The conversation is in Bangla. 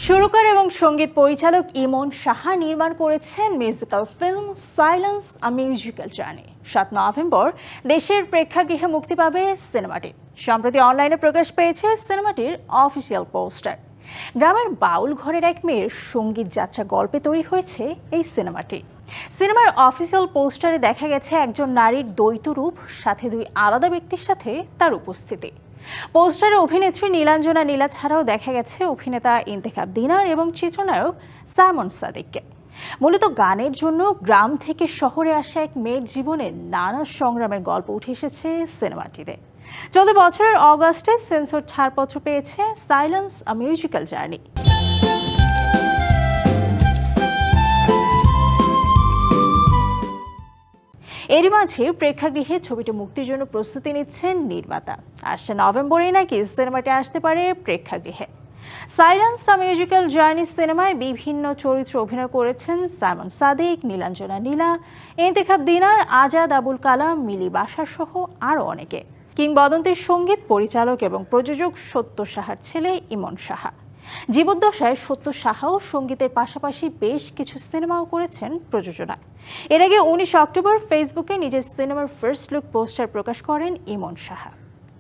সুরকার এবং সঙ্গীত পরিচালক ইমন সাহা নির্মাণ করেছেন মিউজিক্যাল ফিল্ম সাইলেন্স আ মিউজিক্যাল জার্নি। ৭ নভেম্বর দেশের প্রেক্ষাগৃহে মুক্তি পাবে সিনেমাটি। সম্প্রতি অনলাইনে প্রকাশ পেয়েছে সিনেমাটির অফিসিয়াল পোস্টার। গ্রামের বাউল ঘরের এক মেয়ের সঙ্গীত যাত্রা গল্পে তৈরি হয়েছে এই সিনেমাটি। সিনেমার অফিসিয়াল পোস্টারে দেখা গেছে একজন নারীর দ্বৈত রূপ, সাথে দুই আলাদা ব্যক্তির সাথে তার উপস্থিতি। পোস্টারে অভিনেত্রী নীলাঞ্জনা নীলা ছাড়াও দেখা গেছে অভিনেতা ইন্তেখাব দিনার এবং চিত্রনায়ক সাইমন সাদিককে। মূলত গানের জন্য গ্রাম থেকে শহরে আসা এক মেয়ের জীবনে নানা সংগ্রামের গল্প উঠে এসেছে সিনেমাটিতে। চলতি বছরের অগাস্টে সেন্সর ছাড়পত্র পেয়েছে সাইলেন্স আ মিউজিক্যাল জার্নি। এরই মাঝে প্রেক্ষাগৃহে ছবিটি মুক্তির জন্য প্রস্তুতি নিচ্ছেন নির্মাতা। আসছে নভেম্বরেই নাকি সিনেমাটি আসতে পারে প্রেক্ষাগৃহে। সাইলেন্স আ মিউজিক্যাল জার্নি সিনেমায় বিভিন্ন চরিত্রে অভিনয় করেছেন সাইমন সাদিক, নীলাঞ্জনা নীলা, ইন্তেখাব দিনার, আজাদ আবুল কালাম, মিলি বাশার সহ আরও অনেকে। কিংবদন্তির সঙ্গীত পরিচালক এবং প্রযোজক সত্য সাহার ছেলে ইমন সাহা। জীবদ্দশায় সত্য সাহাও সঙ্গীতের পাশাপাশি বেশ কিছু সিনেমাও করেছেন প্রযোজনা। এর আগে 19 অক্টোবর ফেসবুকে নিজের সিনেমার ফার্স্ট লুক পোস্টার প্রকাশ করেন ইমন সাহা।